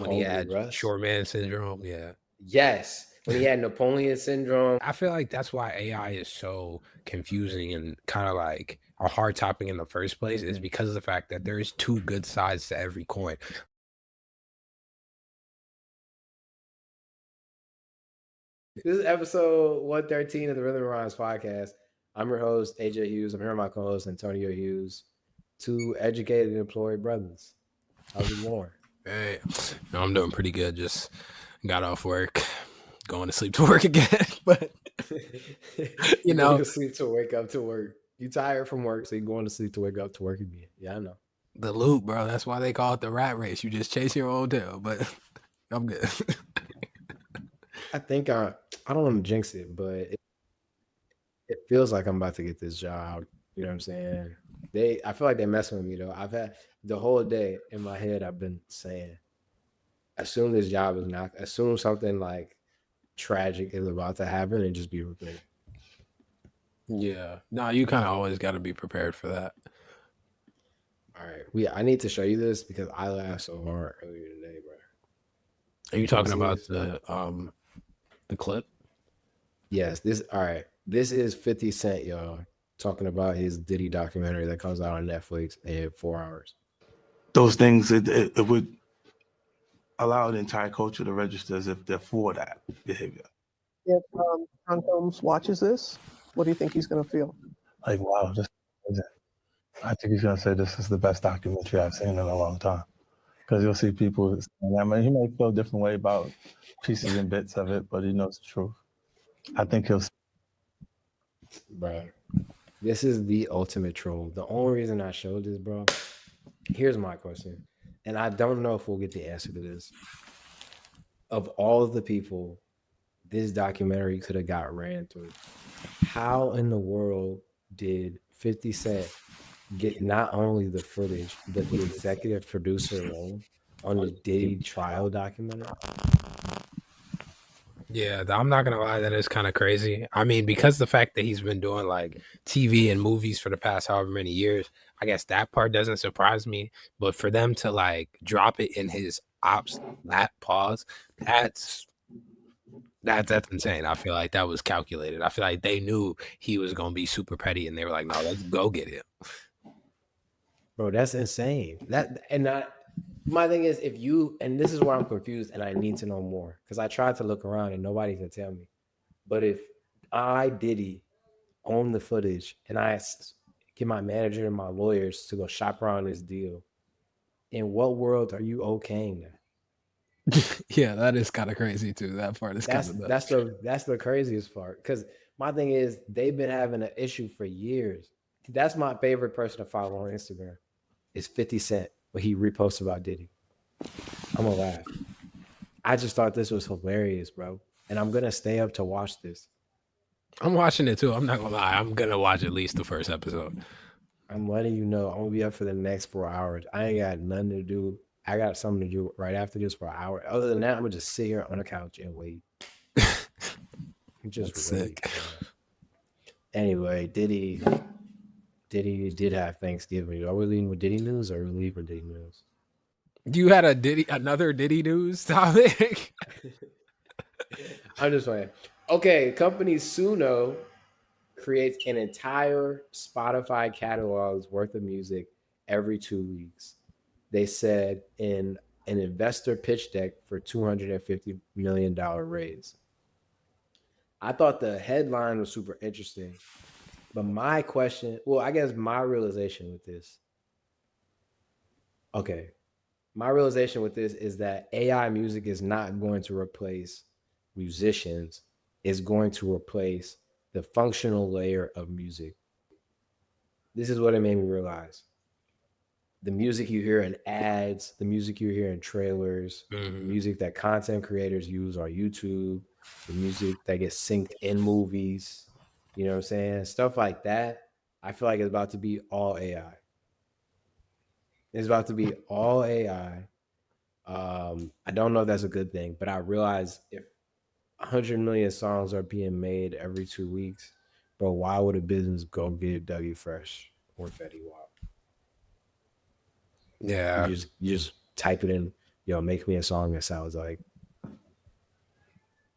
when he Homie had Russ. short man syndrome. Yeah. Yes. When he had Napoleon syndrome. I feel like that's why AI is so confusing and kind of like a hard topic in the first place, is because of the fact that there is two good sides to every coin. This is episode 113 of the Rhythm and Rhymes podcast. I'm your host, AJ Hughes. I'm here with my co-host, Antonio Hughes. Two educated and employed brothers. How's it going? Hey, no, I'm doing pretty good. Just got off work, going to sleep to work again. But you know, going to sleep to wake up to work. You tired from work, so you're going to sleep to wake up to work again. Yeah, I know. The loop, bro. That's why they call it the rat race. You just chase your own tail. But I'm good. I think I don't want to jinx it, but it feels like I'm about to get this job. You know what I'm saying? I feel like they're messing with me though. I've had the whole day in my head, I've been saying, assume this job is not, assume something like tragic is about to happen and just be prepared. Yeah. No, you kind of always got to be prepared for that. All right. I need to show you this because I laughed so hard earlier today, bro. Are you talking about the clip? Yes. All right. This is 50 Cent, y'all, talking about his Diddy documentary that comes out on Netflix in 4 hours. Those things, it would allow the entire culture to register as if they're for that behavior. If John Combs watches this, what do you think he's going to feel? Like, wow, this is amazing. I think he's going to say this is the best documentary I've seen in a long time. Because you'll see people, I mean, he may feel a different way about pieces and bits of it, but he knows the truth. I think he'll. Bro, this is the ultimate troll. The only reason I showed this, bro, here's my question. And I don't know if we'll get the answer to this. Of all of the people this documentary could have got ran through, how in the world did 50 Cent get not only the footage, but the executive producer role on the Diddy trial documentary? Yeah, I'm not gonna lie, that is kind of crazy. I mean, because the fact that he's been doing like TV and movies for the past however many years, I guess that part doesn't surprise me. But for them to like drop it in his ops lap pause, that's insane. I feel like that was calculated. I feel like they knew he was gonna be super petty, and they were like, "No, let's go get him." Bro, that's insane. My thing is, if you, and this is where I'm confused and I need to know more, because I tried to look around and nobody can tell me. But if I, Diddy, own the footage and I get my manager and my lawyers to go shop around this deal, in what world are you okaying that? Yeah, that is kind of crazy too. That part is kind of that's the craziest part. Because my thing is, they've been having an issue for years. That's my favorite person to follow on Instagram. It's 50 Cent. But he reposted about Diddy. I'm gonna laugh. I just thought this was hilarious, bro. And I'm gonna stay up to watch this. I'm watching it too. I'm not gonna lie. I'm gonna watch at least the first episode. I'm letting you know I'm gonna be up for the next 4 hours. I ain't got nothing to do. I got something to do right after this for an hour. Other than that, I'm gonna just sit here on the couch and wait. Just wait. Sick. Anyway, Diddy did have Thanksgiving. Are we leaving with Diddy news or are we leaving with Diddy news? You had another Diddy news topic? I'm just playing. Okay, company Suno creates an entire Spotify catalog's worth of music every 2 weeks. They said in an investor pitch deck for $250 million raise. I thought the headline was super interesting. But my question, well, I guess my realization with this, my realization with this is that AI music is not going to replace musicians. It's going to replace the functional layer of music. This is what it made me realize. The music you hear in ads, the music you hear in trailers, the music that content creators use on YouTube, the music that gets synced in movies, you know what I'm saying? Stuff like that. I feel like it's about to be all AI. It's about to be all AI. I don't know if that's a good thing, but I realize if 100 million songs are being made every 2 weeks, bro, why would a business go get Dougie Fresh or Fetty Wap? Yeah. You just type it in. yo, make me a song that sounds like.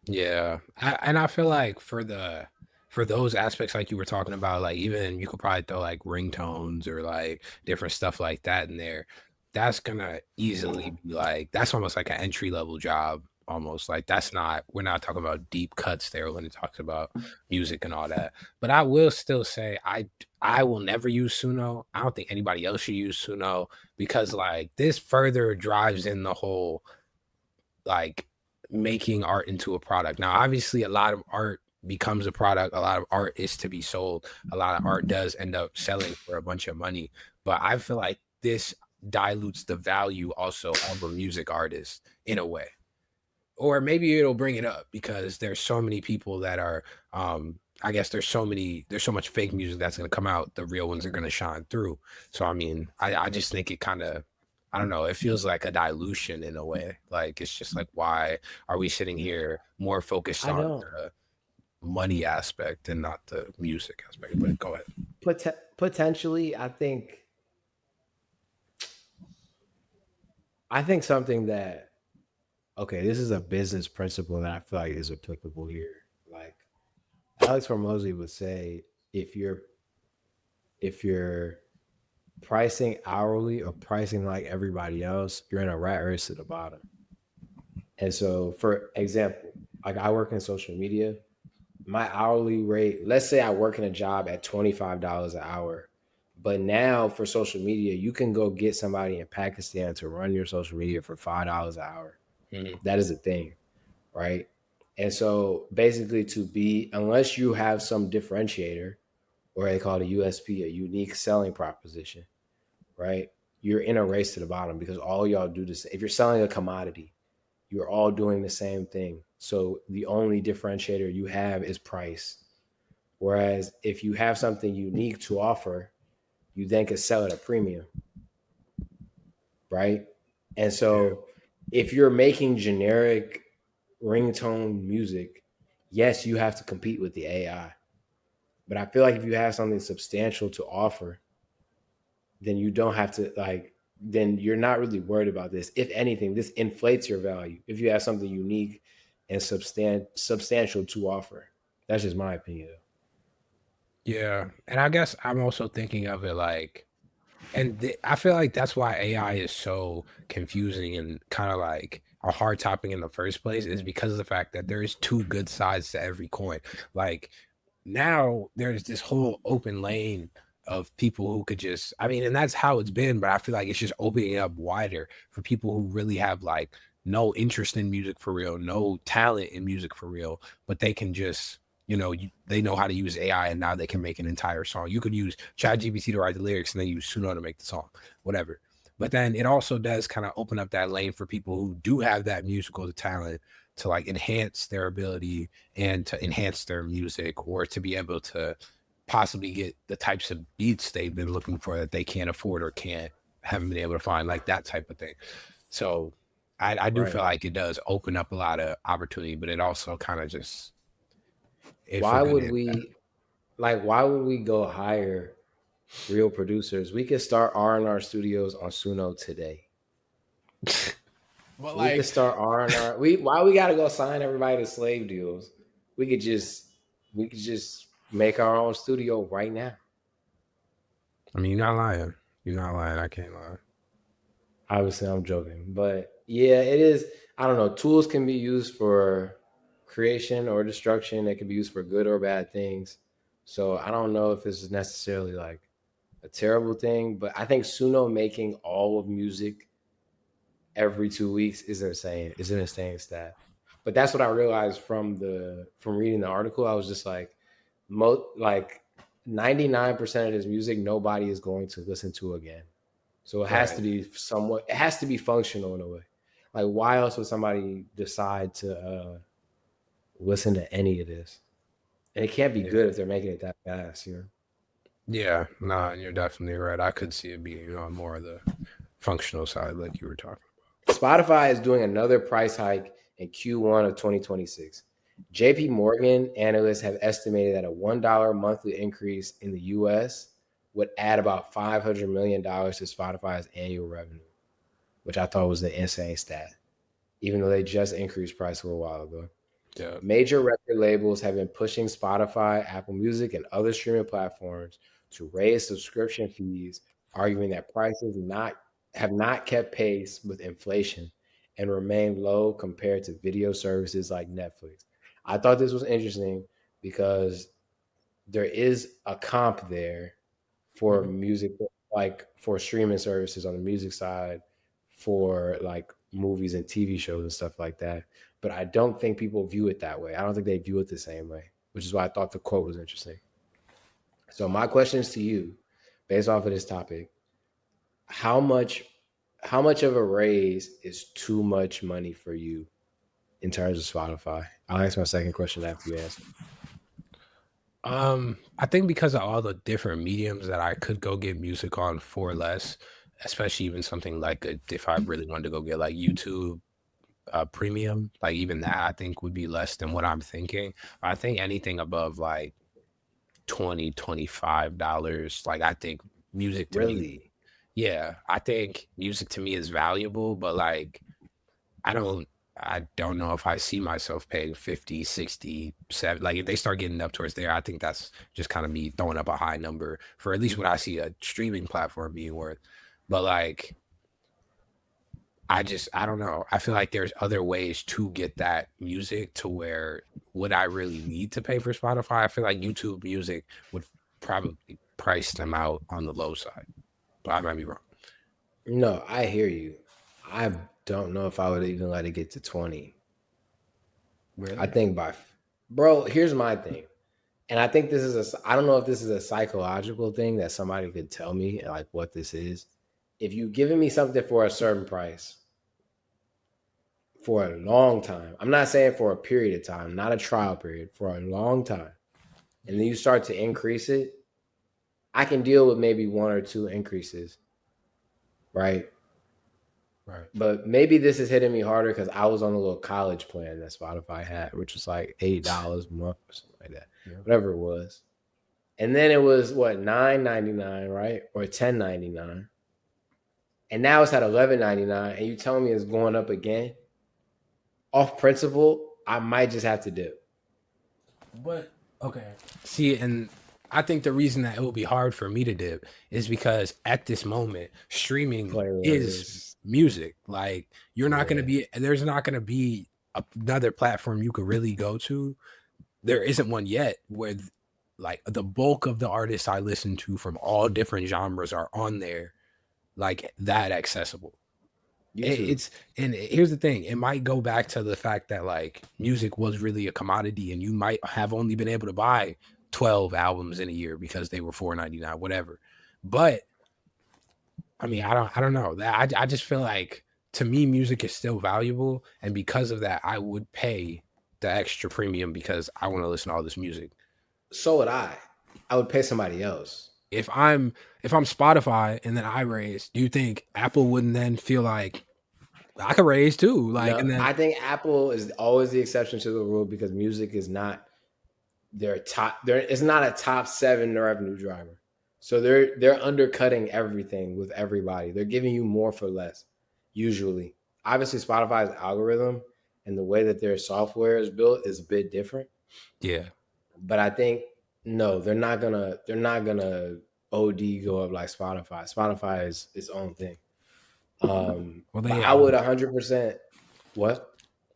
Yeah, and I feel like for those aspects like you were talking about, like even you could probably throw like ringtones or like different stuff like that in there. That's gonna easily be like that's almost like an entry level job, almost like that's not we're not talking about deep cuts there when it talks about music and all that. But I will still say I will never use Suno. I don't think anybody else should use Suno because like this further drives in the whole like making art into a product. Now, obviously, a lot of art becomes a product. A lot of art is to be sold. A lot of art does end up selling for a bunch of money. But I feel like this dilutes the value also of a music artist in a way. Or maybe it'll bring it up because there's so many people that are I guess there's so much fake music that's going to come out. The real ones are going to shine through. So I mean, I just think it kind of I don't know. It feels like a dilution in a way. Like it's just like, why are we sitting here more focused I on don't. the money aspect and not the music aspect? But go ahead. Potentially, I think something that okay, this is a business principle that I feel like is applicable here. Like Alex Hormozy would say, if you're pricing hourly or pricing like everybody else, you're in a rat race to the bottom. And so, for example, like I work in social media, my hourly rate, let's say I work in a job at $25 an hour, but now for social media, you can go get somebody in Pakistan to run your social media for $5 an hour. That is a thing, right? And so basically unless you have some differentiator, or they call it a USP, a unique selling proposition, right? You're in a race to the bottom because all y'all do this. If you're selling a commodity, you're all doing the same thing. So the only differentiator you have is price. Whereas if you have something unique to offer, you then can sell at a premium, right? And so if you're making generic ringtone music, yes, you have to compete with the AI. But I feel like if you have something substantial to offer, then you don't have to then you're not really worried about this. If anything, this inflates your value if you have something unique and substantial to offer. That's just my opinion. Yeah, and I guess I'm also thinking of it like, I feel like that's why AI is so confusing and kind of like a hard topic in the first place is because of the fact that there is two good sides to every coin. Like now there's this whole open lane of people who could just, I mean, and that's how it's been, but I feel like it's just opening up wider for people who really have like no interest in music for real, no talent in music for real, but they can just they know how to use AI and now they can make an entire song. You could use ChatGPT to write the lyrics and then use Suno to make the song, whatever. But then it also does kind of open up that lane for people who do have that musical talent to like enhance their ability and to enhance their music or to be able to possibly get the types of beats they've been looking for that they can't afford or haven't been able to find, like that type of thing. So I do feel like it does open up a lot of opportunity, but it also kind of just Why would we go hire real producers? We could start R&R studios on Suno today. Well, we could start R&R. Why we gotta go sign everybody to slave deals? We could just make our own studio right now. I mean, you're not lying. You're not lying. I can't lie. Obviously, I'm joking, but yeah, it is. I don't know. Tools can be used for creation or destruction. They can be used for good or bad things. So I don't know if this is necessarily like a terrible thing, but I think Suno making all of music every 2 weeks is insane. It's an insane stat. But that's what I realized from reading the article. I was just like, 99% of this music nobody is going to listen to again. So it has to be it has to be functional in a way. Like, why else would somebody decide to listen to any of this? And it can't be good if they're making it that fast, Yeah, nah, you're definitely right. I could see it being on more of the functional side, like you were talking about. Spotify is doing another price hike in Q1 of 2026. JP Morgan analysts have estimated that a $1 monthly increase in the US would add about $500 million to Spotify's annual revenue. which I thought was an insane stat, even though they just increased price a little while ago. Yeah. Major record labels have been pushing Spotify, Apple Music, and other streaming platforms to raise subscription fees, arguing that prices have not kept pace with inflation and remain low compared to video services like Netflix. I thought this was interesting because there is a comp there for music, like for streaming services on the music side, for like movies and TV shows and stuff like that. But I don't think people view it that way. I don't think they view it the same way, which is why I thought the quote was interesting. So my question is to you, based off of this topic, how much of a raise is too much money for you in terms of Spotify? I'll ask my second question after you answer. I think because of all the different mediums that I could go get music on for less, especially even something like if I really wanted to go get like YouTube premium, like even that I think would be less than what I'm thinking. I think anything above like $20-$25, like I think music to me, yeah, I think music to me is valuable, but like I don't know if I see myself paying 50, 60, 70. Like if they start getting up towards there, I think that's just kind of me throwing up a high number for at least what I see a streaming platform being worth. But like I don't know. I feel like there's other ways to get that music to where would I really need to pay for Spotify? I feel like YouTube Music would probably price them out on the low side. But I might be wrong. No, I hear you. I don't know if I would even let it get to 20. Really? I think bro, here's my thing. And I think I don't know if this is a psychological thing that somebody could tell me, like what this is. If you've given me something for a certain price for a long time, I'm not saying for a period of time, not a trial period, for a long time, and then you start to increase it, I can deal with maybe one or two increases, right? Right. But maybe this is hitting me harder because I was on a little college plan that Spotify had, which was like $8 a month or something like that, whatever it was. And then it was what, $9.99, right? Or $10.99. And now it's at $11.99, and you telling me it's going up again? Off principle, I might just have to dip. But okay. See, and I think the reason that it will be hard for me to dip is because at this moment, streaming is music. Like you're not going to be, there's not going to be another platform you could really go to. There isn't one yet where like the bulk of the artists I listen to from all different genres are on there, like that accessible. And here's the thing, it might go back to the fact that like music was really a commodity and you might have only been able to buy 12 albums in a year because they were $4.99, whatever. But I mean, I don't know that. I just feel like to me, music is still valuable. And because of that, I would pay the extra premium because I want to listen to all this music. So would I would pay somebody else. If I'm Spotify and then I raise, do you think Apple wouldn't then feel like I could raise too? Like, no, and then I think Apple is always the exception to the rule because music is not it's not a top 7 revenue driver. So they're undercutting everything with everybody. They're giving you more for less, usually. Obviously, Spotify's algorithm and the way that their software is built is a bit different. Yeah. But I think no, they're not gonna OD go up like Spotify. Spotify is its own thing. I would 100%. What?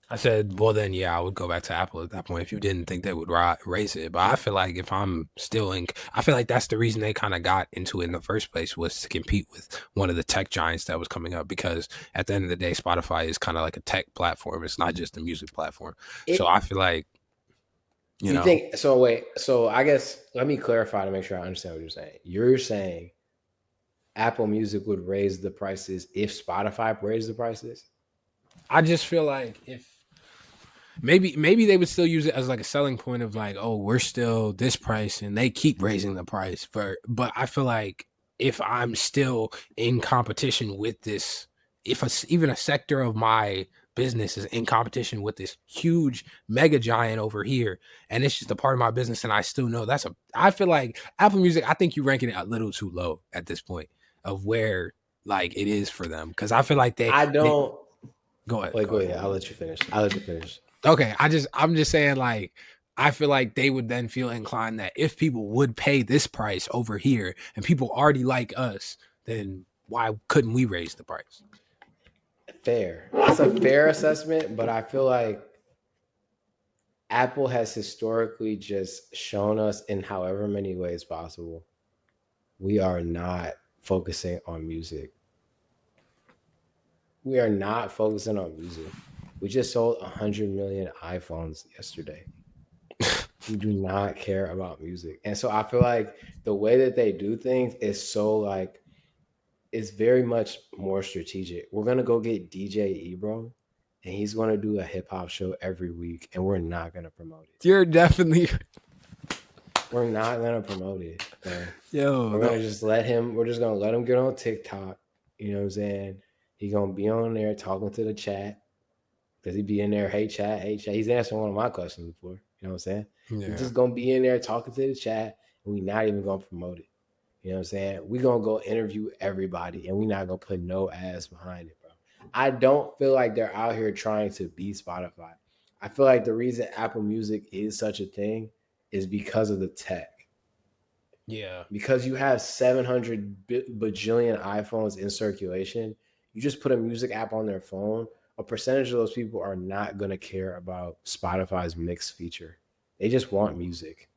I said, well, then, yeah, I would go back to Apple at that point if you didn't think they would raise it. But I feel like if I'm still I feel like that's the reason they kind of got into it in the first place, was to compete with one of the tech giants that was coming up. Because at the end of the day, Spotify is kind of like a tech platform. It's not just a music platform. So I feel like, you know. Think so? Wait, so I guess let me clarify to make sure I understand what you're saying. You're saying Apple Music would raise the prices if Spotify raised the prices? I just feel like if maybe they would still use it as like a selling point of like, oh, we're still this price and they keep raising the price. But I feel like if I'm still in competition with this, even a sector of my business is in competition with this huge mega giant over here, and it's just a part of my business, and I still know I feel like Apple Music, I think you're ranking it a little too low at this point of where like it is for them. Because I feel like I don't. go ahead. Wait, go ahead. I'll let you finish. Okay, I'm just saying, like, I feel like they would then feel inclined that if people would pay this price over here and people already like us, then why couldn't we raise the price? Fair. It's a fair assessment, but I feel like Apple has historically just shown us in however many ways possible, we are not focusing on music. We are not focusing on music. We just sold 100 million iPhones yesterday. We do not care about music. And so I feel like the way that they do things is so like, it's very much more strategic. We're going to go get DJ Ebro and he's going to do a hip hop show every week and we're not going to promote it. You're definitely. We're not going to promote it. Man. Yo, we're going to just let him, we're just going to let him get on TikTok. You know what I'm saying? He's going to be on there talking to the chat. Because he'd be in there, hey chat. He's answering one of my questions before. You know what I'm saying? Yeah. He's just going to be in there talking to the chat and we're not even going to promote it. You know what I'm saying? We're going to go interview everybody and we're not going to put no ass behind it, bro. I don't feel like they're out here trying to beat Spotify. I feel like the reason Apple Music is such a thing is because of the tech. Yeah. Because you have 700 bajillion iPhones in circulation, you just put a music app on their phone, a percentage of those people are not going to care about Spotify's mix feature. They just want music.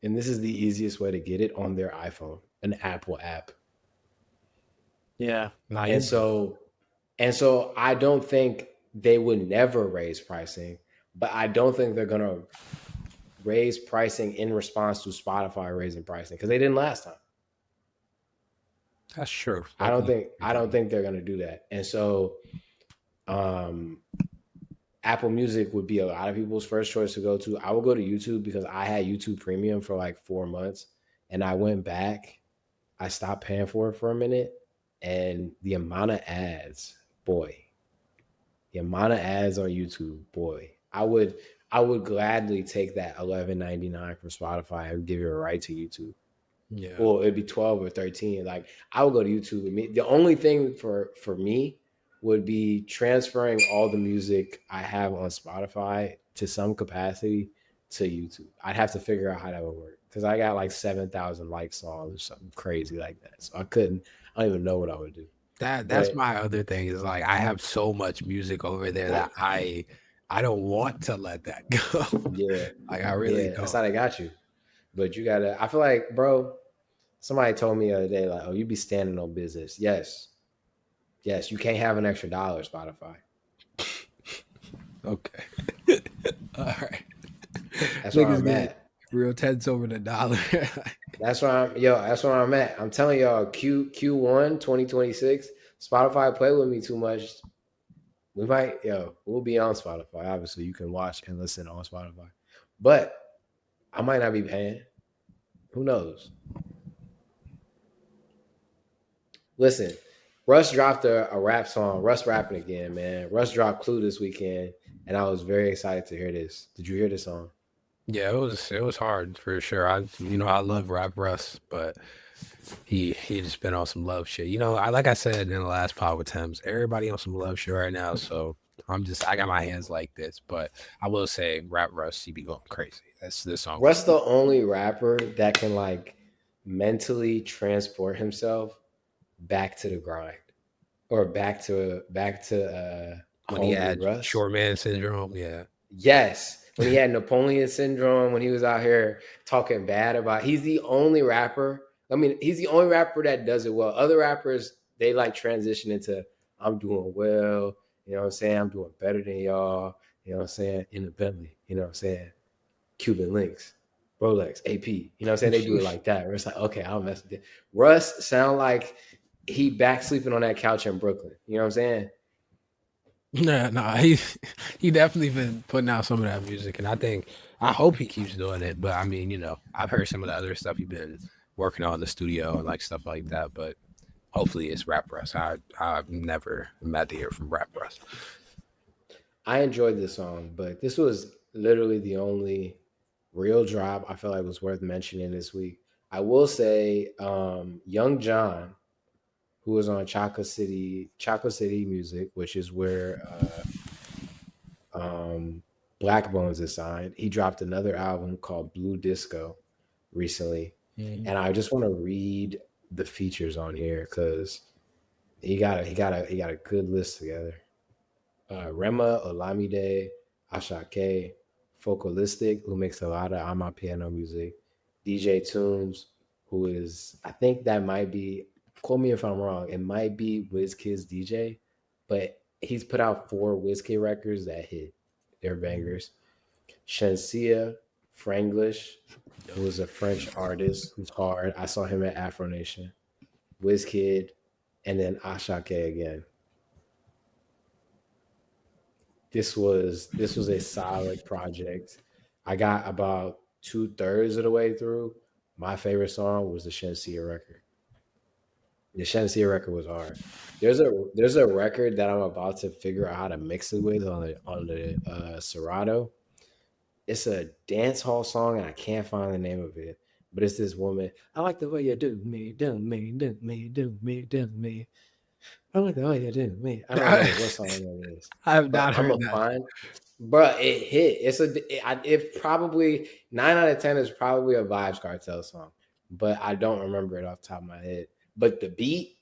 And this is the easiest way to get it on their iPhone, an Apple app. Yeah. And so I don't think they would never raise pricing, but I don't think they're going to raise pricing in response to Spotify raising pricing because they didn't last time. That's true. I don't think they're going to do that. And so Apple Music would be a lot of people's first choice to go to. I would go to YouTube because I had YouTube Premium for like 4 months and I went back. I stopped paying for it for a minute and the amount of ads, boy. The amount of ads on YouTube, boy. I would gladly take that $11.99 from Spotify and give you a right to YouTube. Yeah. Well, it'd be 12 or 13. Like I would go to YouTube. The only thing for me would be transferring all the music I have on Spotify to some capacity to YouTube. I'd have to figure out how that would work because I got like 7,000 like songs or something crazy like that. So I don't even know what I would do. That's my other thing is like I have so much music over there that I don't want to let that go. Yeah. Like I really don't. That's how they got you. But you gotta, I feel like, bro, somebody told me the other day, like, oh, you be standing on business. Yes, you can't have an extra $1, Spotify. Okay. All right. That's where I'm at. Real tense over the dollar. That's where I'm at. I'm telling y'all, Q1 2026, Spotify play with me too much. We'll be on Spotify. Obviously, you can watch and listen on Spotify. But I might not be paying. Who knows? Listen, Russ dropped a rap song. Russ rapping again, man. Russ dropped Clue this weekend, and I was very excited to hear this. Did you hear this song? Yeah, it was hard for sure. I love Rap Russ, but he just been on some love shit. Like I said in the last pod with Thames, everybody on some love shit right now. So I got my hands like this, but I will say Rap Russ, he be going crazy. That's this song. Russ the only rapper that can like mentally transport himself back to the grind or back to when he had Russ. Short man syndrome. Yeah. Yes. When he had Napoleon syndrome, when he was out here talking bad about, he's the only rapper. I mean, he's the only rapper that does it well. Other rappers, they like transition into, I'm doing well. You know what I'm saying? I'm doing better than y'all. You know what I'm saying? In the Bentley. You know what I'm saying? Cuban links, Rolex, AP. You know what I'm saying? They do it like that. Where it's like, okay, I'll mess with it. Russ sound like he back sleeping on that couch in Brooklyn. You know what I'm saying? No, he definitely been putting out some of that music, and I hope he keeps doing it. But I mean, I've heard some of the other stuff he's been working on in the studio and like stuff like that. But hopefully it's Rap Russ. I've never met to hear from Rap Russ. I enjoyed this song, but this was literally the only real drop I feel like was worth mentioning this week. I will say, Young Jonn, who was on Chocolate City Music, which is where Black Bones is signed. He dropped another album called Blue Disco recently, and I just want to read the features on here because he got a good list together. Rema, Olamide, Ashake, Focalistic, who makes a lot of on piano music, DJ Tunes, who is, I think that might be, quote me if I'm wrong, it might be WizKid's DJ, but he's put out 4 WizKid records that hit. They're bangers. Shensia Franglish, who is a French artist who's hard. I saw him at Afro Nation. WizKid, and then Ashake again. This was a solid project. I got about 2/3 of the way through. My favorite song was the Shensia record. The Shensia record was hard. There's a record that I'm about to figure out how to mix it with on the Serato. It's a dance hall song and I can't find the name of it. But it's this woman. I like the way you do me, do me, do me, do me, do me. I like the way you do me. I don't know what song it is. I have not I'm heard gonna that. find. But it hit. It probably 9 out of 10 is probably a Vibes Cartel song, but I don't remember it off the top of my head. But the beat,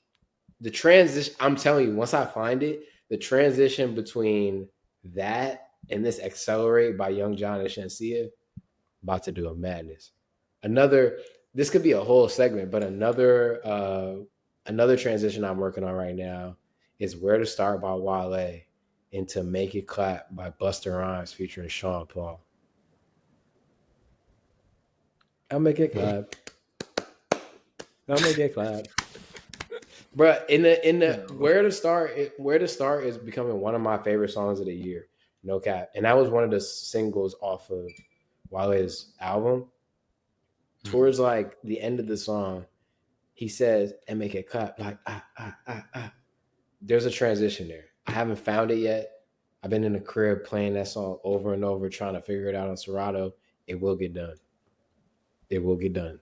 the transition, I'm telling you, once I find it, the transition between that and this Accelerate by Young Jonn and Shensia, about to do a madness. This could be a whole segment, but another transition I'm working on right now is Where to Start by Wale into Make It Clap by Busta Rhymes featuring Sean Paul. I'll make it clap. I'll make it clap. Bruh, in the Where to Start is becoming one of my favorite songs of the year. No cap. And that was one of the singles off of Wale's album. Towards like the end of the song, he says, and make it clap, like There's a transition there. I haven't found it yet. I've been in the crib playing that song over and over, trying to figure it out on Serato. It will get done. It will get done.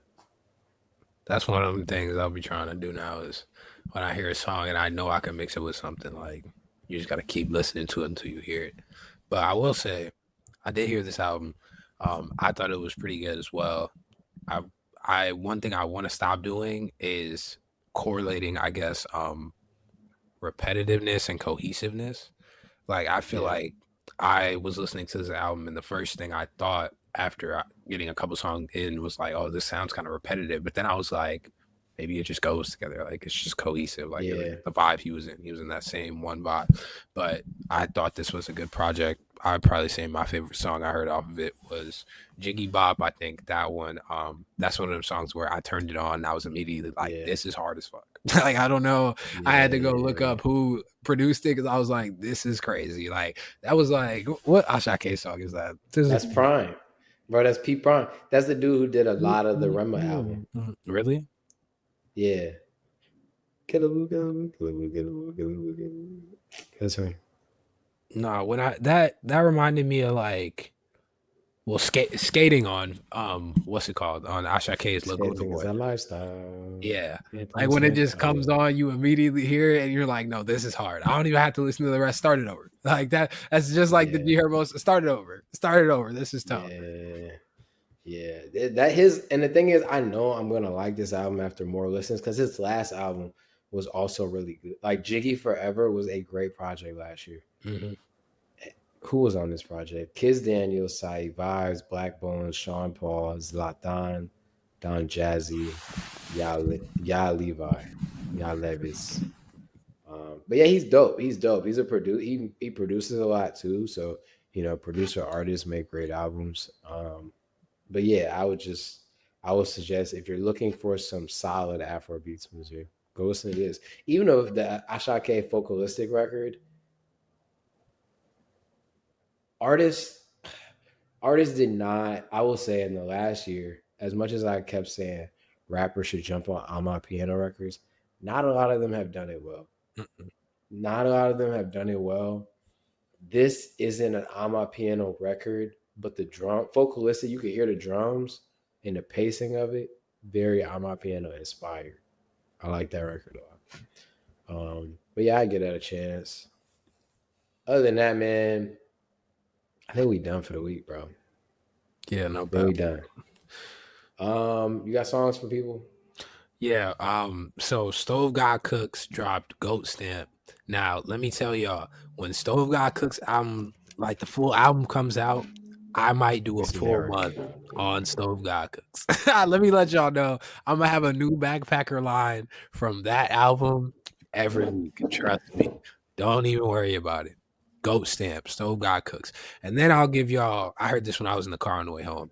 That's one of them things I'll be trying to do now is when I hear a song and I know I can mix it with something, like you just got to keep listening to it until you hear it. But I will say, I did hear this album. I thought it was pretty good as well. One thing I want to stop doing is correlating, I guess, repetitiveness and cohesiveness. Like I feel like I was listening to this album and the first thing I thought after getting a couple songs in was like, oh, this sounds kind of repetitive. But then I was like, maybe it just goes together. Like it's just cohesive. Like the vibe he was in that same one vibe. But I thought this was a good project. I'd probably say my favorite song I heard off of it was Jiggy Bop. I think that one, that's one of them songs where I turned it on and I was immediately like, this is hard as fuck. Like, I don't know. I had to go look up who produced it because I was like, this is crazy. Like, that was like, what Ashake song is that? That's Prime. Bro, that's Pete Prime. That's the dude who did a lot of the Rema album. Really? Yeah. That's right. No, when that reminded me of like, well, skating on what's it called, on Ashake's Look With The Boy. Is a lifestyle. Yeah, like when it just comes on, you immediately hear it and you're like, no, this is hard. I don't even have to listen to the rest. Start it over. Like that's just like the G Herbo's. Start it over. This is tough. Yeah. And the thing is, I know I'm gonna like this album after more listens because his last album was also really good. Like Jiggy Forever was a great project last year. Mm-hmm. Who was on this project? Kiz Daniel, Sai Vibes, Black Bones, Sean Paul, Zlatan, Don Jazzy, Ya Levi, Ya Levis. But yeah, he's dope. He's a producer. He produces a lot too. So producer artists make great albums. But yeah, I would suggest if you're looking for some solid Afrobeats music, go listen to this. Even though the Ashake Focalistic record. Artists did not, I will say in the last year, as much as I kept saying rappers should jump on my piano records, not a lot of them have done it well. Not a lot of them have done it well. This isn't an on piano record, but the drum, Focalistic, you can hear the drums and the pacing of it, very on piano inspired. I like that record a lot. But yeah, I get it a chance. Other than that, man, I think we done for the week, bro. Yeah, no Then we bad. done. You got songs for people? Yeah, so Stove God Cooks dropped Goat Stamp. Now, let me tell y'all, when Stove God Cooks album, like the full album comes out, I might do a It's full lyric. month on Stove God Cooks. Let me let y'all know, I'm gonna have a new backpacker line from that album every week. Trust me. Don't even worry about it. Goat Stamp, Stove God Cooks. And then I'll give y'all, I heard this when I was in the car on the way home.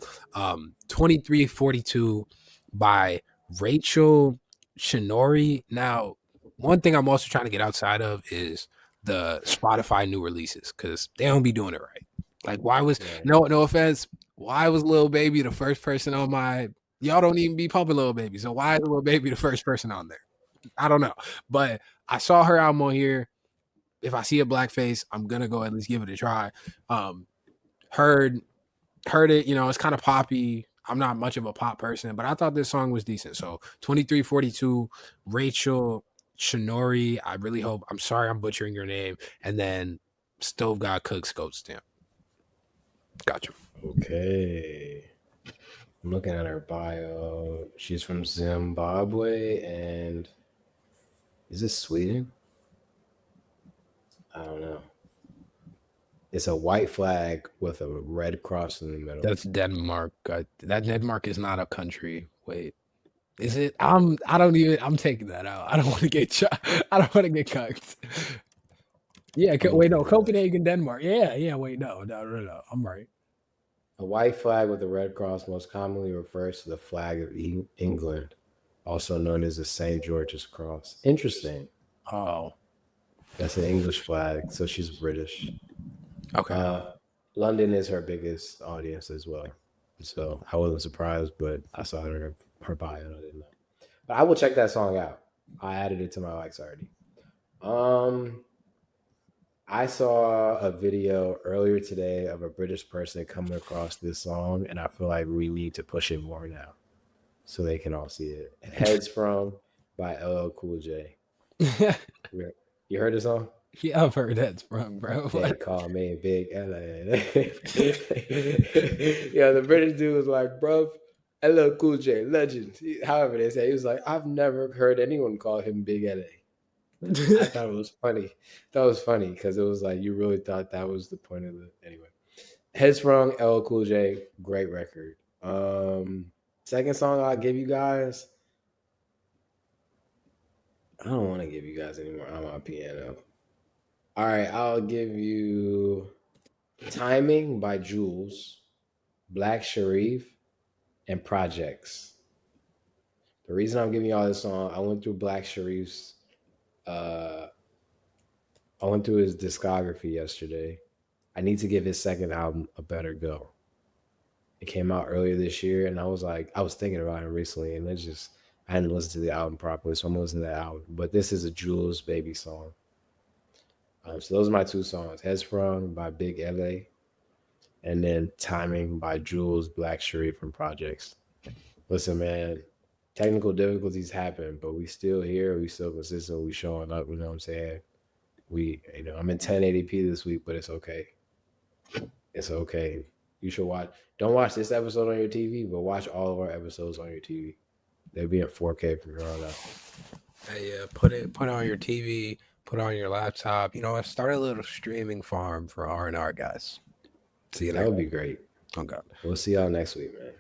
2342 by Rachel Shinori. Now, one thing I'm also trying to get outside of is the Spotify new releases because they don't be doing it right. Like, why was no offense? Why was Lil Baby the first person on my? Y'all don't even be pumping Lil Baby, so why is Lil Baby the first person on there? I don't know, but I saw her album on here. If I see a blackface, I'm gonna go at least give it a try. Heard it, it's kind of poppy. I'm not much of a pop person, but I thought this song was decent. So 2342, Rachel Shinori. I really hope, I'm sorry I'm butchering your name. And then Stove God Cooks Goat Stamp. Gotcha. Okay. I'm looking at her bio. She's from Zimbabwe and is this Sweden? I don't know. It's a white flag with a red cross in the middle. That's Denmark. That Denmark is not a country. Wait. Is it? I'm taking that out. I don't want to get I don't want to get cucked. Yeah, wait, no, Copenhagen, Denmark. Yeah, wait, no. I'm right. A white flag with a red cross most commonly refers to the flag of England, also known as the St. George's Cross. Interesting. Oh. That's an English flag, so she's British. Okay. London is her biggest audience as well. So I wasn't surprised, but I saw her bio and I didn't know. But I will check that song out. I added it to my likes already. I saw a video earlier today of a British person coming across this song, and I feel like we need to push it more now so they can all see it. Heads From by LL Cool J. You heard the song? Yeah, I've heard Heads From, bro. They call me Big LA. Yeah, the British dude was like, bro, LL Cool J, legend. However they say, he was like, I've never heard anyone call him Big LA. I thought it was funny. That was funny because it was like you really thought that was the point of it. Anyway, Heads From LL Cool J, great record. Second song I'll give you guys. I don't want to give you guys any more on my piano. All right, I'll give you Timing by Jules, Black Sharif, and Projects. The reason I'm giving y'all this song, I went through Black Sharif's I went through his discography yesterday. I need to give his second album a better go. It came out earlier this year, and I was thinking about it recently, and I hadn't listened to the album properly, so I'm listening to that album. But this is a Jules Baby song. So those are my two songs: Heads From by Big LA, and then Timing by Jules, Black Sharif, and Projects. Listen, man, technical difficulties happen, but we still here. We still consistent. We showing up. You know what I'm saying? I'm in 1080p this week, but it's okay. It's okay. You should watch. Don't watch this episode on your TV, but watch all of our episodes on your TV. They'll be in 4K from here on out. Hey, yeah, put it on your TV, put it on your laptop. Start a little streaming farm for R&R guys. See you next. That would be great. Oh God. We'll see y'all next week, man.